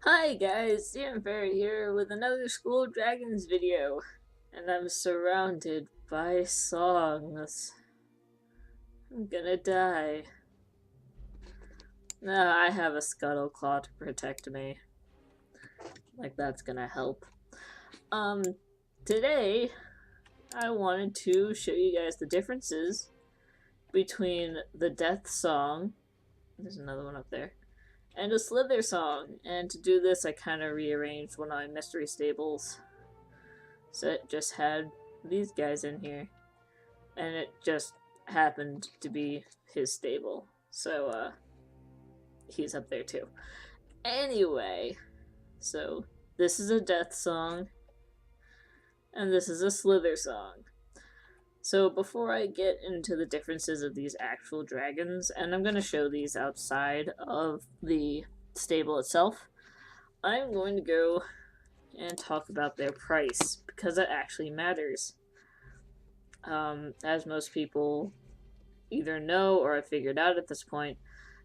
Hi guys, Amber here with another School of Dragons video, and I'm surrounded by songs. I'm gonna die. No, I have a scuttle claw to protect me. Like that's gonna help. Um, Today I wanted to show you guys the differences between the Death Song. There's another one up there. And a Slithersong. And to do this, I kind of rearranged one of my mystery stables. So it just had these guys in here. And it just happened to be his stable. So, he's up there too. Anyway, so this is a Death Song. And this is a Slithersong. So before I get into the differences of these actual dragons, and I'm going to show these outside of the stable itself, I'm going to go and talk about their price, because it actually matters. As most people either know or have figured out at this point,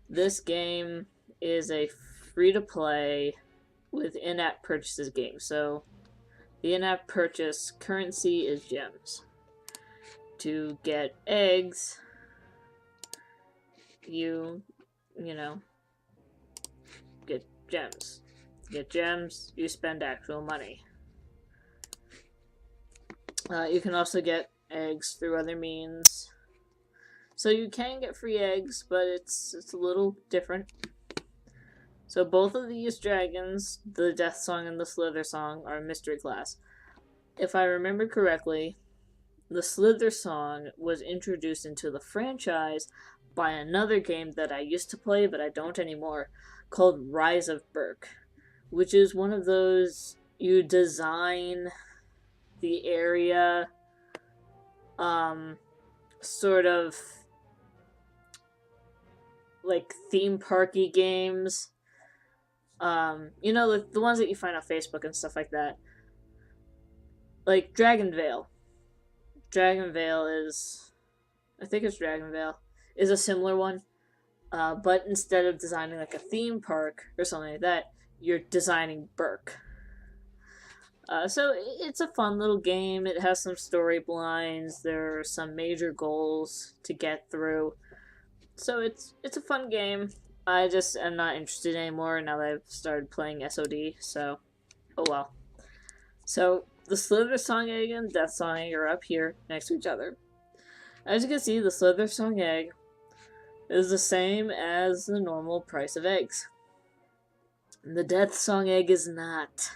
this game is a free-to-play with in-app purchases game. So the in-app purchase currency is gems. To get eggs, you know, get gems. Get gems, you spend actual money. You can also get eggs through other means. So you can get free eggs, but it's a little different. So both of these dragons, the Death Song and the Slithersong, are mystery class. If I remember correctly, the Slithersong was introduced into the franchise by another game that I used to play, but I don't anymore, called Rise of Berk, which is one of those you design the area, sort of like theme parky games. You know, the ones that you find on Facebook and stuff like that. Like Dragonvale. Dragonvale is, I think it's Dragonvale, is a similar one. But instead of designing like a theme park or something like that, you're designing Berk. So it's a fun little game. It has some storylines. There are some major goals to get through. So it's a fun game. I just am not interested anymore now that I've started playing SOD. So, oh well. So the Slithersong egg and Death Song egg are up here next to each other. As you can see, the Slithersong egg is the same as the normal price of eggs. The Death Song egg is not.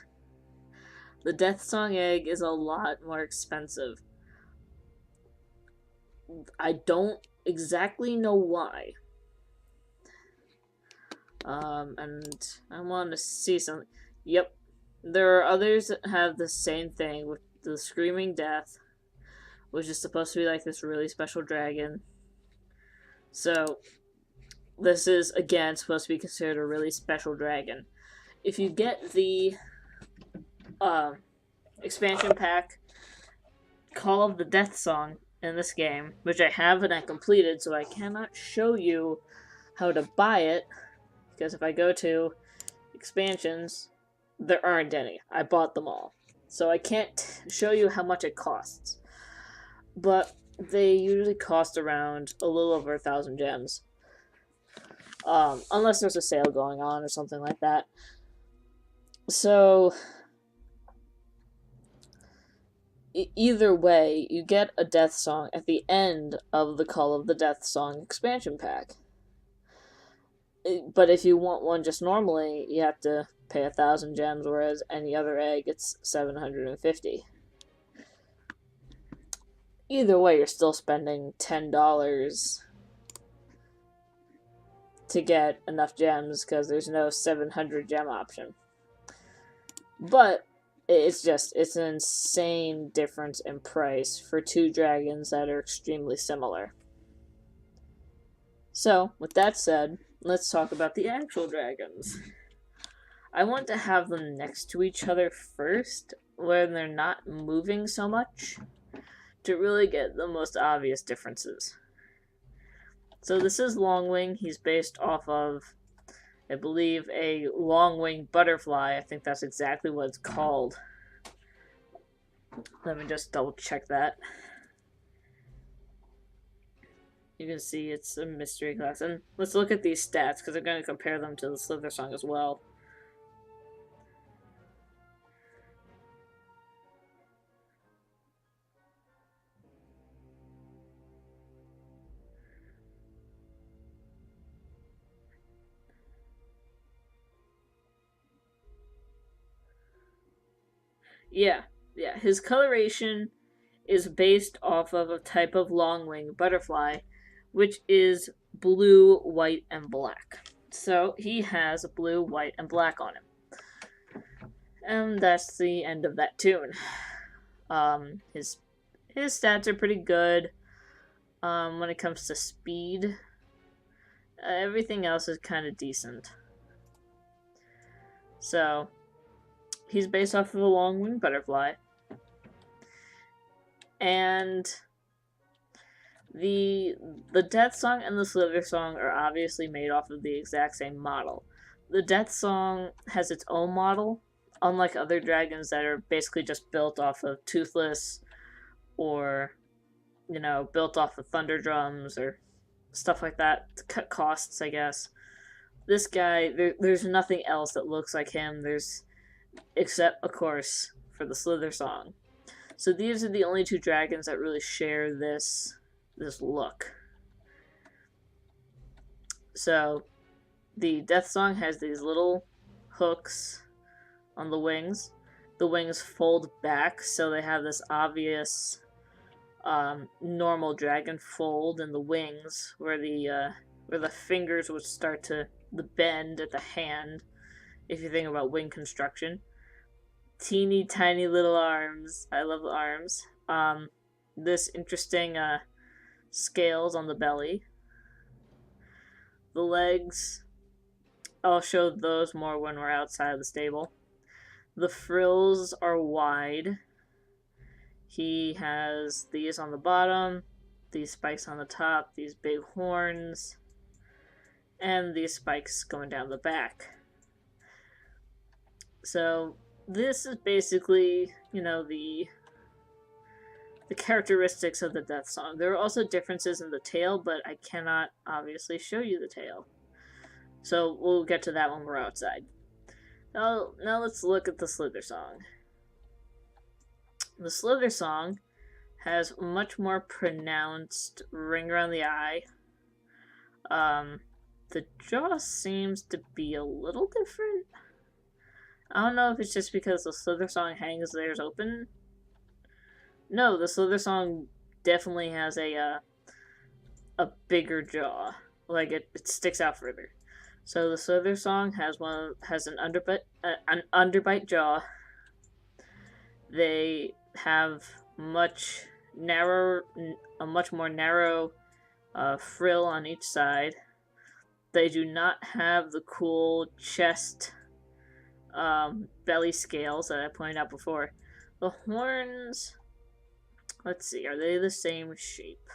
The Death Song egg is a lot more expensive. I don't exactly know why. And I want to see something. Yep. There are others that have the same thing with the Screaming Death, which is supposed to be like this really special dragon. So, this is, again, supposed to be considered a really special dragon. If you get the expansion pack, Call of the Death Song, in this game, which I have and I completed, so I cannot show you how to buy it, because if I go to expansions, there aren't any. I bought them all. So I can't show you how much it costs. But they usually cost around a little over 1,000 gems. Unless there's a sale going on or something like that. So, either way, you get a Death Song at the end of the Call of the Death Song expansion pack. But if you want one just normally, you have to pay 1,000 gems, whereas any other egg, it's 750. Either way, you're still spending $10 to get enough gems, because there's no 700 gem option. But it's an insane difference in price for two dragons that are extremely similar. So, with that said, let's talk about the actual dragons. I want to have them next to each other first, where they're not moving so much, to really get the most obvious differences. So this is Longwing. He's based off of I believe a long-winged butterfly. I think that's exactly what it's called. Let me just double check that. You can see it's a mystery class. And let's look at these stats, because I'm going to compare them to the Slithersong as well. Yeah, his coloration is based off of a type of long-winged butterfly, which is blue, white, and black. So he has blue, white, and black on him. And that's the end of that tune. His stats are pretty good. When it comes to speed, everything else is kind of decent. So he's based off of a long-winged butterfly. And the Death Song and the Slithersong are obviously made off of the exact same model. The Death Song has its own model, unlike other dragons that are basically just built off of Toothless or, you know, built off of Thunder Drums or stuff like that to cut costs, I guess. This guy, there's nothing else that looks like him. Except, of course, for the Slithersong. So these are the only two dragons that really share this look. So the Death Song has these little hooks on the wings. The wings fold back, so they have this obvious normal dragon fold in the wings, where the fingers would start to bend at the hand. If you think about wing construction. Teeny tiny little arms. I love the arms. This interesting scales on the belly. The legs, I'll show those more when we're outside of the stable. The frills are wide. He has these on the bottom, these spikes on the top, these big horns, and these spikes going down the back. So this is basically, you know, the characteristics of the Death Song. There are also differences in the tail, but I cannot obviously show you the tail. So we'll get to that when we're outside. Now let's look at the Slithersong. The Slithersong has much more pronounced ring around the eye. The jaw seems to be a little different. I don't know if it's just because the Slithersong hangs theirs open. No, the Slithersong definitely has a bigger jaw. Like it sticks out further. So the Slithersong has an underbite jaw. They have a much more narrow frill on each side. They do not have the cool chest belly scales that I pointed out before. The horns, let's see, are they the same shape?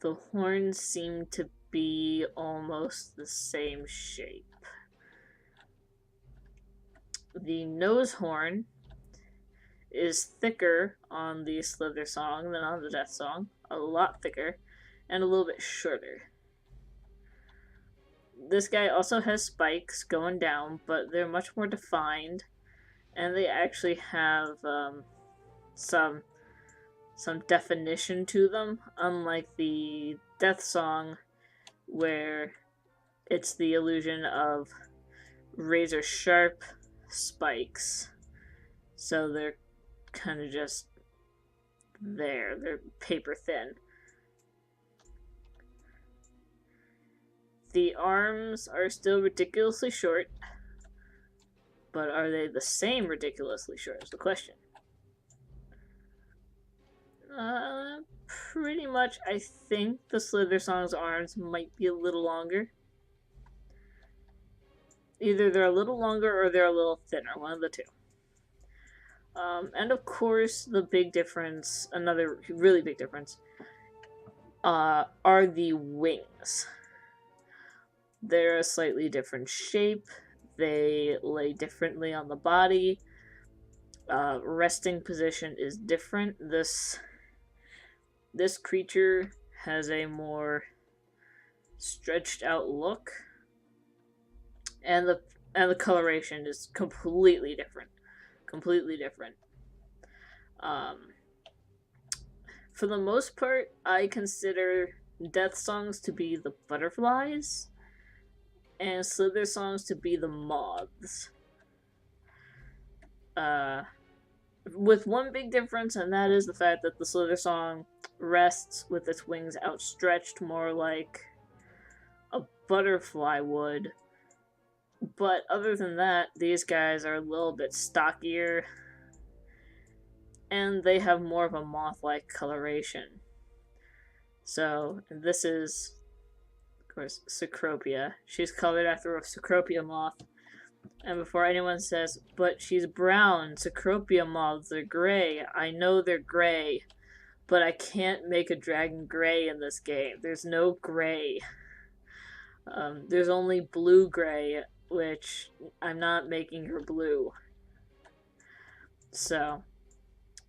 The horns seem to be almost the same shape. The nose horn is thicker on the Slithersong than on the Death Song. A lot thicker, and a little bit shorter. This guy also has spikes going down, but they're much more defined, and they actually have some definition to them, unlike the Death Song, where it's the illusion of razor sharp spikes. So they're kind of just there. They're paper thin. The arms are still ridiculously short, but are they the same ridiculously short is the question. Pretty much, I think the Slithersong's arms might be a little longer. Either they're a little longer or they're a little thinner, one of the two. And of course, the big difference, another really big difference, are the wings. They're a slightly different shape. They lay differently on the body. Resting position is different. This creature has a more stretched out look, and the coloration is completely different. Completely different. For the most part, I consider death songs to be the butterflies, and Slithersongs to be the moths. With one big difference, and that is the fact that the Slithersong rests with its wings outstretched, more like a butterfly would. But other than that, these guys are a little bit stockier, and they have more of a moth-like coloration. So, this is, of course, Cecropia. She's colored after a Cecropia moth. And before anyone says, but she's brown, Cecropia moths are gray. I know they're gray, but I can't make a dragon gray in this game. There's no gray. There's only blue-gray, which I'm not making her blue. So,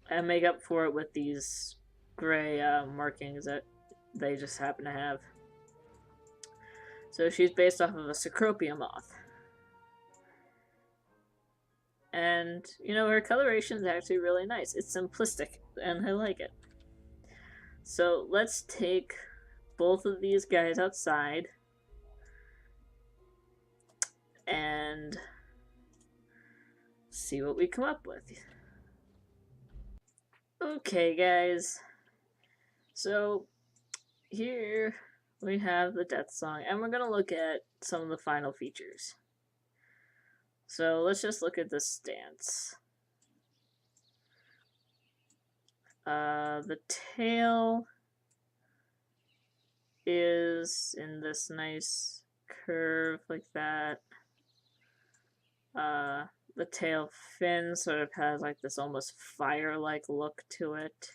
I make up for it with these gray markings that they just happen to have. So she's based off of a Cecropia moth. And, you know, her coloration is actually really nice. It's simplistic, and I like it. So let's take both of these guys outside and see what we come up with. Okay, guys. So here we have the death song, and we're going to look at some of the final features. So let's just look at the stance. The tail is in this nice curve like that. The tail fin sort of has like this almost fire-like look to it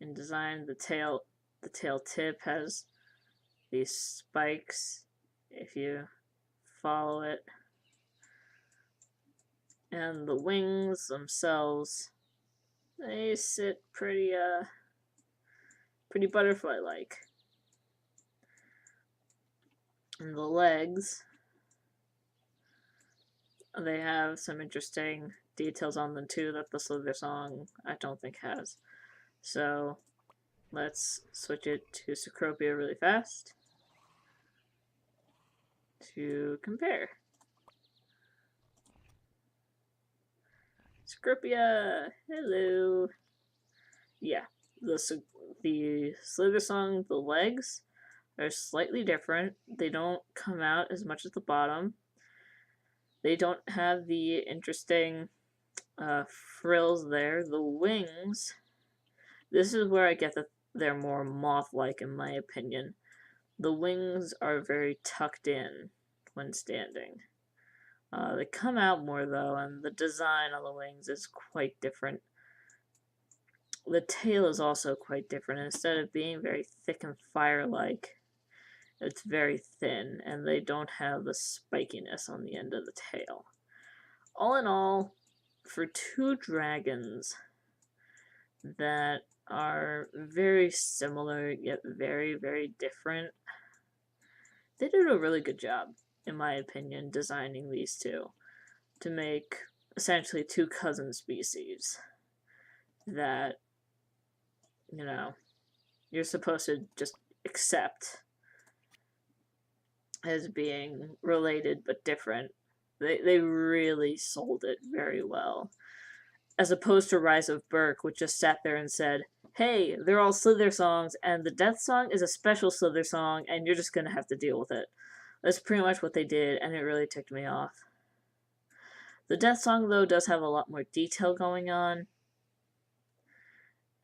in design. The tail tip has these spikes if you follow it. And the wings themselves, they sit pretty butterfly-like. And the legs, they have some interesting details on them too that the Slithersong I don't think has. So let's switch it to Cecropia really fast to compare. Cecropia, hello. Yeah, the Slithersong, the legs are slightly different. They don't come out as much at the bottom. They don't have the interesting frills there. The wings, this is where I get that they're more moth-like in my opinion. The wings are very tucked in when standing. They come out more though, and the design on the wings is quite different. The tail is also quite different. Instead of being very thick and fire-like, it's very thin, and they don't have the spikiness on the end of the tail. All in all, for two dragons that are very similar yet very, very different, they did a really good job, in my opinion, designing these two to make essentially two cousin species that, you know, you're supposed to just accept as being related but different. They really sold it very well. As opposed to Rise of Berk, which just sat there and said, hey, they're all Slithersongs, and the death song is a special Slithersong, and you're just going to have to deal with it. That's pretty much what they did, and it really ticked me off. The death song, though, does have a lot more detail going on.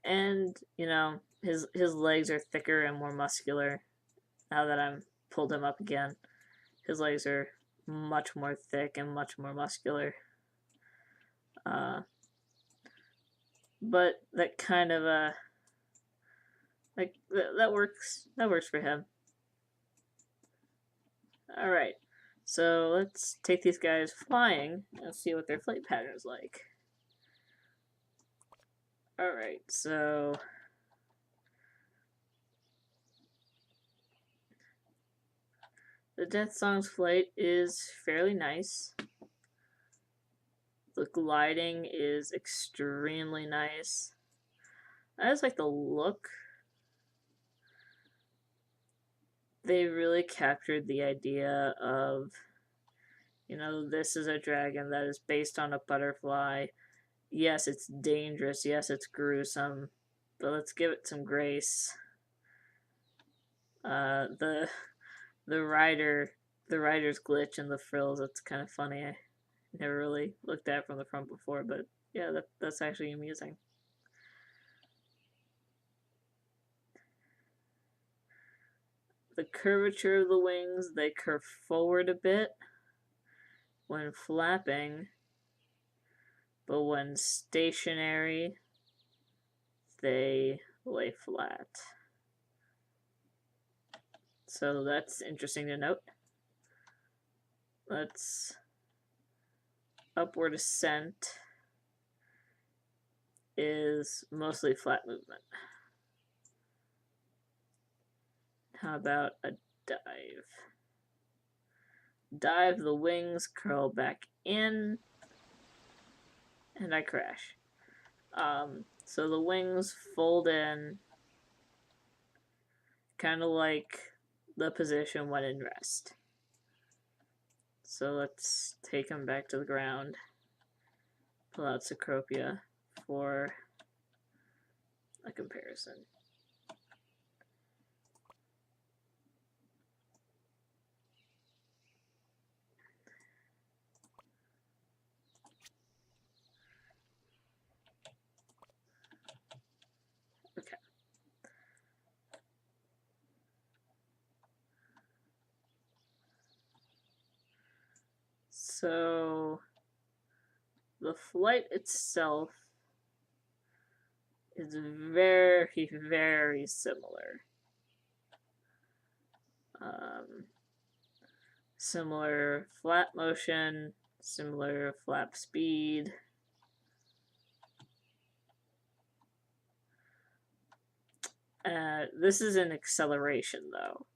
And, you know, his legs are thicker and more muscular. Now that I'm pulled him up again, his legs are much more thick and much more muscular. But that kind of like that works for him. Alright, so let's take these guys flying and see what their flight pattern is like. Alright, so the Death Song's flight is fairly nice. The gliding is extremely nice. I just like the look. They really captured the idea of, you know, this is a dragon that is based on a butterfly. Yes, it's dangerous. Yes, it's gruesome. But let's give it some grace. The rider's glitch and the frills, it's kind of funny. I never really looked at it from the front before, but yeah, that's actually amusing. The curvature of the wings, they curve forward a bit when flapping, but when stationary, they lay flat. So that's interesting to note. Let's upward ascent is mostly flat movement. How about a dive? Dive, the wings curl back in, and I crash. So the wings fold in, kind of like the position when in rest. So let's take them back to the ground. Pull out Cecropia for a comparison. Okay. So the flight itself is very, very similar. Similar flat motion, similar flap speed. This is an acceleration though.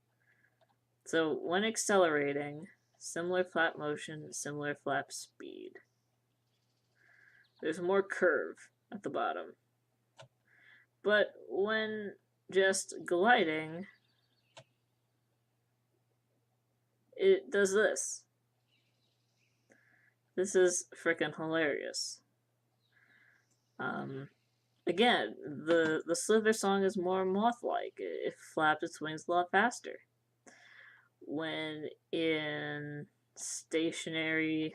So when accelerating, similar flap motion, similar flap speed. There's more curve at the bottom. But when just gliding, it does this. This is freaking hilarious. Again, the Slithersong is more moth-like. It flaps its wings a lot faster. When in a stationary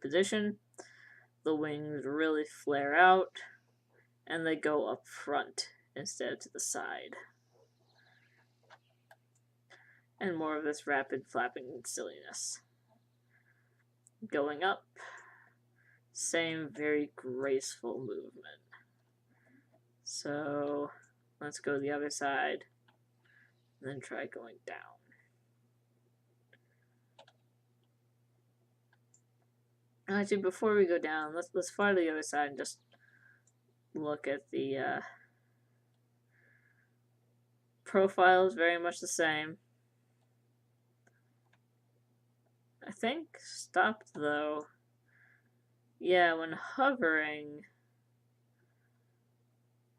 position, the wings really flare out and they go up front instead of to the side. And more of this rapid flapping silliness. Going up, same very graceful movement. So let's go to the other side, and then try going down. Actually, before we go down, let's fly to the other side and just look at the profile is very much the same. I think stopped though. Yeah, when hovering,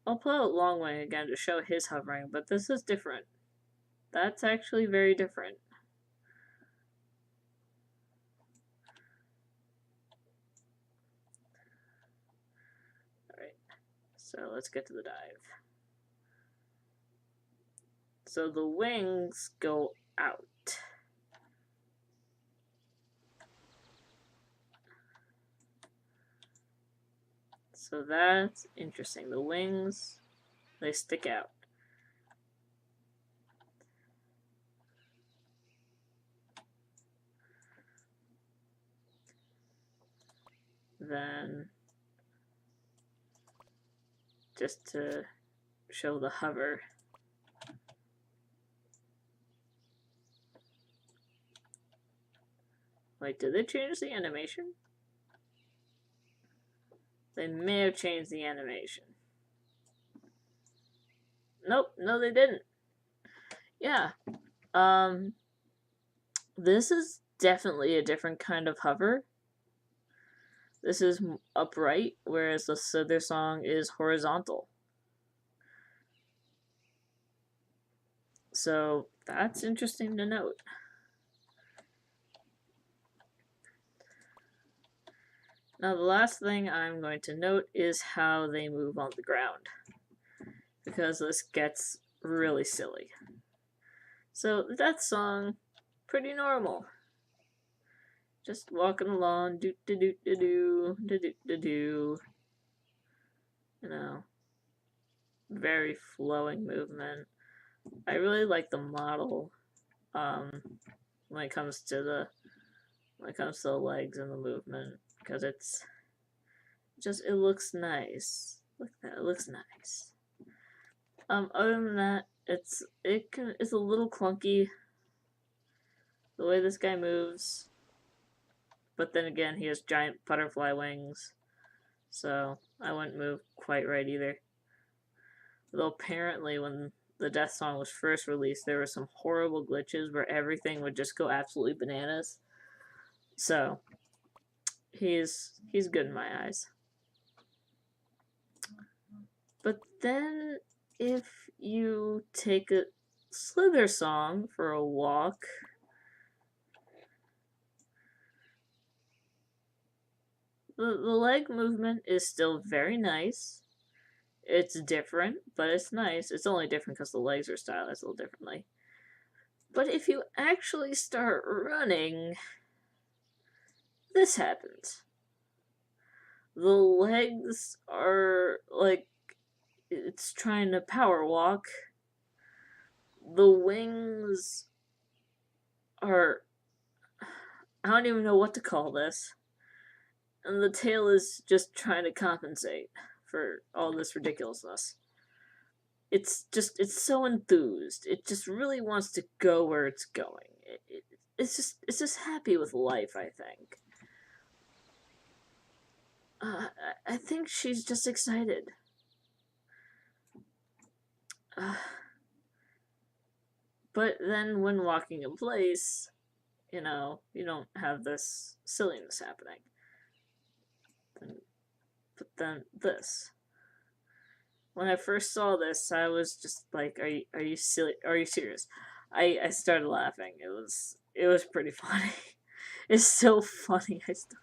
I'll pull out Long Wing again to show his hovering, but this is different. That's actually very different. Alright, so let's get to the dive. So the wings go out. So that's interesting. The wings, they stick out. Then, just to show the hover, Wait, did they change the animation? They may have changed the animation. Nope, no they didn't. Yeah. This is definitely a different kind of hover. This is upright, whereas the Slithersong is horizontal. So that's interesting to note. Now the last thing I'm going to note is how they move on the ground, because this gets really silly. So the Death Song, pretty normal. Just walking along, do do do do do do do do do. You know, very flowing movement. I really like the model when it comes to the legs and the movement, because it looks nice. Look at that, it looks nice. Other than that, it's a little clunky the way this guy moves, but then again he has giant butterfly wings, so I wouldn't move quite right either. Though apparently when the Death Song was first released, there were some horrible glitches where everything would just go absolutely bananas. So he's good in my eyes. But then if you take a Slithersong for a walk, the leg movement is still very nice. It's different, but it's nice. It's only different because the legs are stylized a little differently. But if you actually start running, this happens. The legs are like it's trying to power walk. The wings are, I don't even know what to call this. And the tail is just trying to compensate for all this ridiculousness. It's so enthused. It just really wants to go where it's going. It's just happy with life, I think. I think she's just excited. But then when walking in place, you know, you don't have this silliness happening. But then this. When I first saw this, I was just like, are you silly? Are you serious? I started laughing. It was pretty funny. It's so funny. I still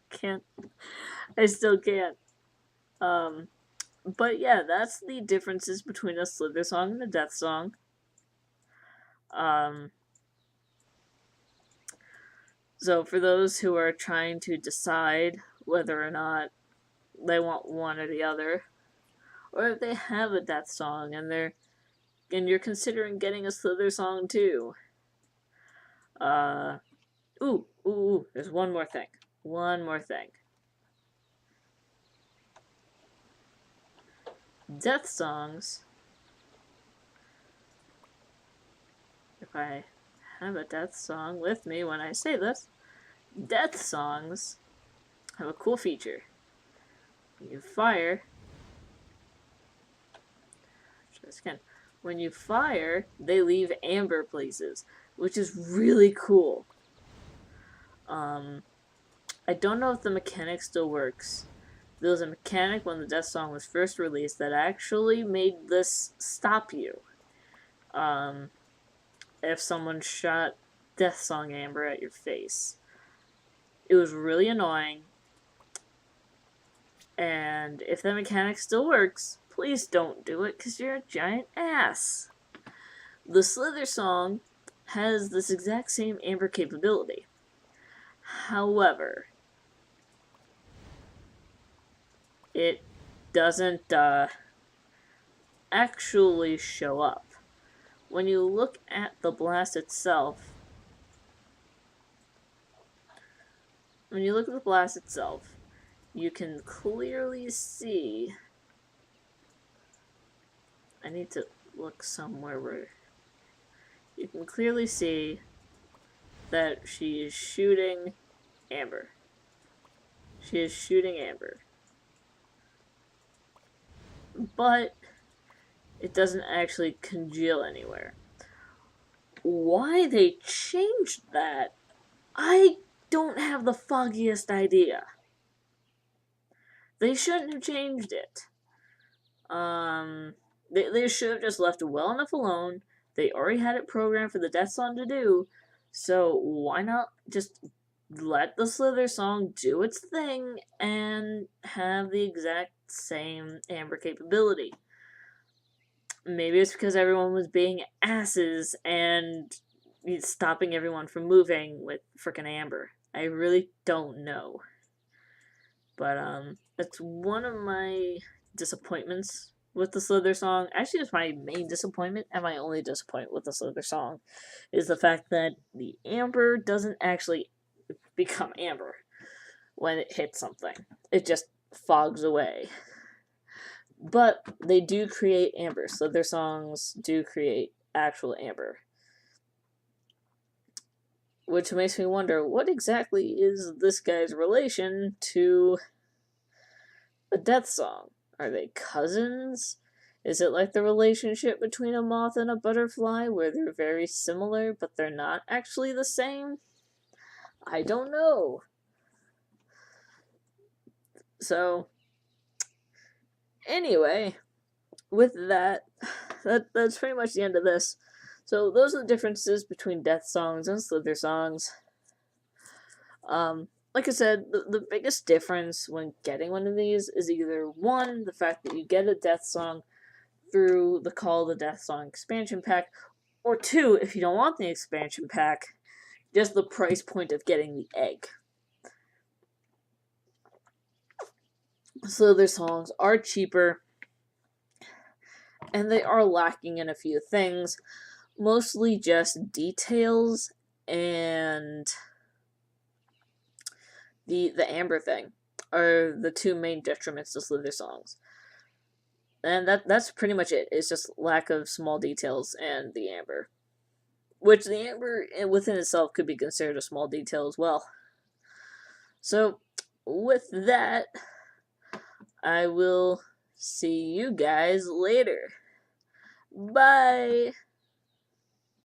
can't. But yeah, that's the differences between a Slithersong and a Death Song. So for those who are trying to decide whether or not they want one or the other, or if they have a Death Song and you're considering getting a Slithersong too. Ooh, there's one more thing. Death Songs, if I have a Death Song with me when I say this, Death Songs have a cool feature. When you fire, try this again. When you fire, they leave amber places, which is really cool. I don't know if the mechanic still works. There was a mechanic when the Death Song was first released that actually made this stop you. If someone shot Death Song Amber at your face. It was really annoying. And if that mechanic still works, please don't do it because you're a giant ass. The Slithersong has this exact same amber capability. However, it doesn't actually show up. When you look at the blast itself, you can clearly see. I need to look somewhere where you can clearly see that she is shooting Amber. She is shooting Amber. But it doesn't actually congeal anywhere. Why they changed that, I don't have the foggiest idea. They shouldn't have changed it. They should have just left it well enough alone. They already had it programmed for the Death Song to do, so why not just let the Slithersong do its thing and have the exact same Amber capability? Maybe it's because everyone was being asses and stopping everyone from moving with frickin' Amber. I really don't know. But that's one of my disappointments with the Slithersong. Actually, it's my main disappointment and my only disappointment with the Slithersong is the fact that the Amber doesn't actually become Amber when it hits something. It just fogs away. But they do create Amber. Slithersongs do create actual Amber. Which makes me wonder, what exactly is this guy's relation to a Death Song? Are they cousins? Is it like the relationship between a moth and a butterfly, where they're very similar, but they're not actually the same? I don't know. So, anyway, with that's pretty much the end of this. So those are the differences between Death Songs and Slithersongs. Like I said, the biggest difference when getting one of these is either one, the fact that you get a Death Song through the Call of the Death Song expansion pack, or two, if you don't want the expansion pack, just the price point of getting the egg. Slithersongs are cheaper, and they are lacking in a few things, mostly just details and the Amber thing are the two main detriments to Slithersongs. And that's pretty much it. It's just lack of small details and the Amber. Which the Amber within itself could be considered a small detail as well. So, with that, I will see you guys later. Bye!